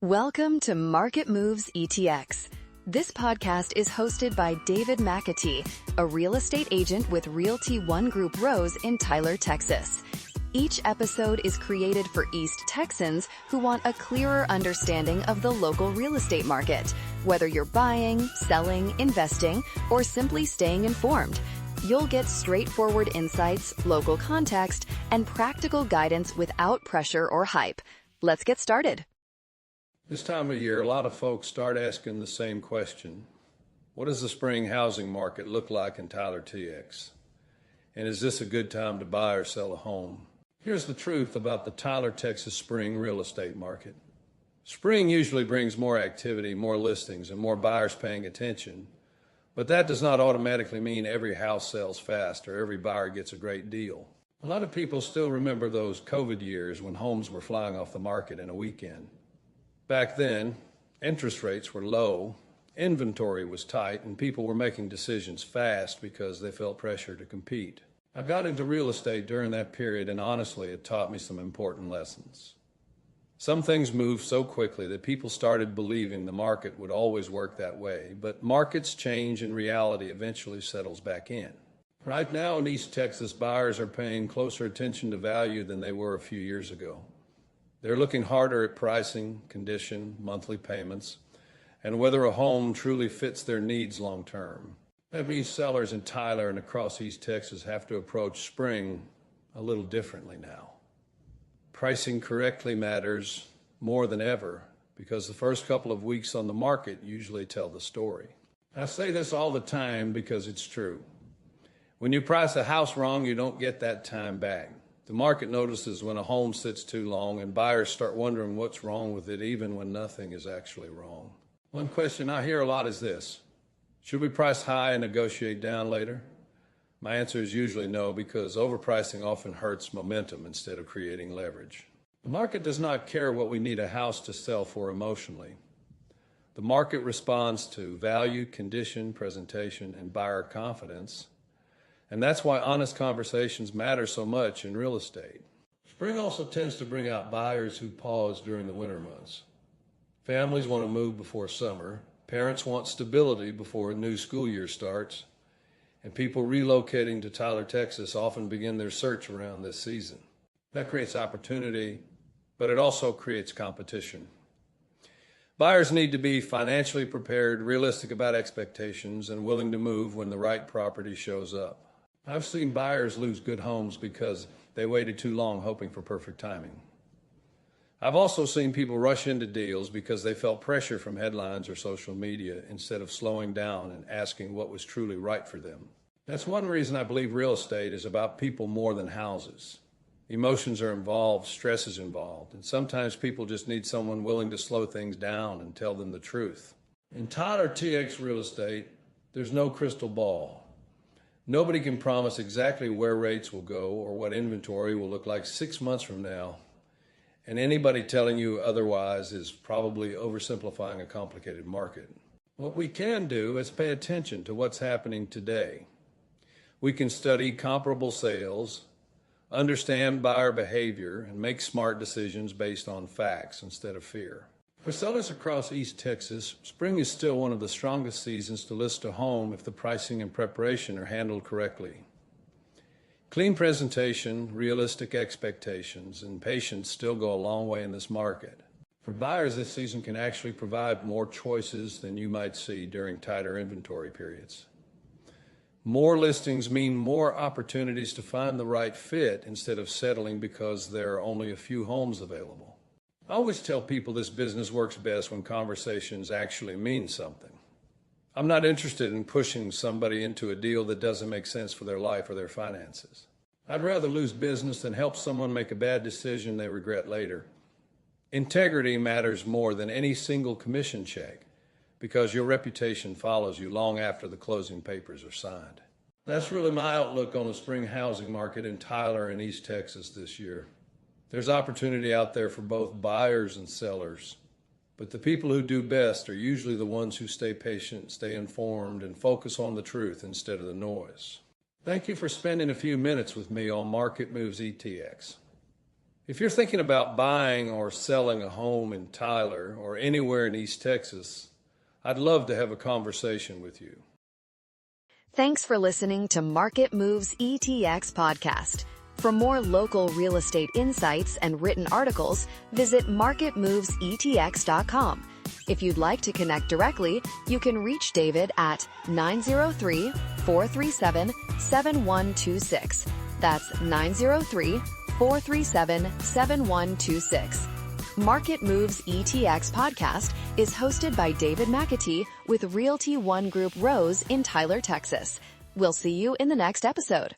Welcome to Market Moves ETX. This podcast is hosted by David McAtee, a real estate agent with Realty One Group Rose in Tyler, Texas. Each episode is created for East Texans who want a clearer understanding of the local real estate market. Whether you're buying, selling, investing, or simply staying informed, you'll get straightforward insights, local context, and practical guidance without pressure or hype. Let's get started. This time of year, a lot of folks start asking the same question. What does the spring housing market look like in Tyler, TX? And is this a good time to buy or sell a home? Here's the truth about the Tyler, Texas spring real estate market. Spring usually brings more activity, more listings, and more buyers paying attention. But that does not automatically mean every house sells fast or every buyer gets a great deal. A lot of people still remember those COVID years when homes were flying off the market in a weekend. Back then, interest rates were low, inventory was tight, and people were making decisions fast because they felt pressure to compete. I got into real estate during that period, and honestly, it taught me some important lessons. Some things moved so quickly that people started believing the market would always work that way, but markets change and reality eventually settles back in. Right now in East Texas, buyers are paying closer attention to value than they were a few years ago. They're looking harder at pricing, condition, monthly payments, and whether a home truly fits their needs long term. That means sellers in Tyler and across East Texas have to approach spring a little differently now. Pricing correctly matters more than ever because the first couple of weeks on the market usually tell the story. I say this all the time because it's true. When you price a house wrong, you don't get that time back. The market notices when a home sits too long and buyers start wondering what's wrong with it even when nothing is actually wrong. One question I hear a lot is this: should we price high and negotiate down later? My answer is usually no, because overpricing often hurts momentum instead of creating leverage. The market does not care what we need a house to sell for emotionally. The market responds to value, condition, presentation, and buyer confidence. And that's why honest conversations matter so much in real estate. Spring also tends to bring out buyers who pause during the winter months. Families want to move before summer. Parents want stability before a new school year starts. And people relocating to Tyler, Texas often begin their search around this season. That creates opportunity, but it also creates competition. Buyers need to be financially prepared, realistic about expectations, and willing to move when the right property shows up. I've seen buyers lose good homes because they waited too long hoping for perfect timing. I've also seen people rush into deals because they felt pressure from headlines or social media instead of slowing down and asking what was truly right for them. That's one reason I believe real estate is about people more than houses. Emotions are involved, stress is involved, and sometimes people just need someone willing to slow things down and tell them the truth. In Tyler TX real estate, there's no crystal ball. Nobody can promise exactly where rates will go or what inventory will look like 6 months from now, and anybody telling you otherwise is probably oversimplifying a complicated market. What we can do is pay attention to what's happening today. We can study comparable sales, understand buyer behavior, and make smart decisions based on facts instead of fear. For sellers across East Texas, spring is still one of the strongest seasons to list a home if the pricing and preparation are handled correctly. Clean presentation, realistic expectations, and patience still go a long way in this market. For buyers, this season can actually provide more choices than you might see during tighter inventory periods. More listings mean more opportunities to find the right fit instead of settling because there are only a few homes available. I always tell people this business works best when conversations actually mean something. I'm not interested in pushing somebody into a deal that doesn't make sense for their life or their finances. I'd rather lose business than help someone make a bad decision they regret later. Integrity matters more than any single commission check because your reputation follows you long after the closing papers are signed. That's really my outlook on the spring housing market in Tyler and East Texas this year. There's opportunity out there for both buyers and sellers, but the people who do best are usually the ones who stay patient, stay informed, and focus on the truth instead of the noise. Thank you for spending a few minutes with me on Market Moves ETX. If you're thinking about buying or selling a home in Tyler or anywhere in East Texas, I'd love to have a conversation with you. Thanks for listening to Market Moves ETX podcast. For more local real estate insights and written articles, visit marketmovesetx.com. If you'd like to connect directly, you can reach David at 903-437-7126. That's 903-437-7126. Market Moves ETX podcast is hosted by David McAtee with Realty One Group Rose in Tyler, Texas. We'll see you in the next episode.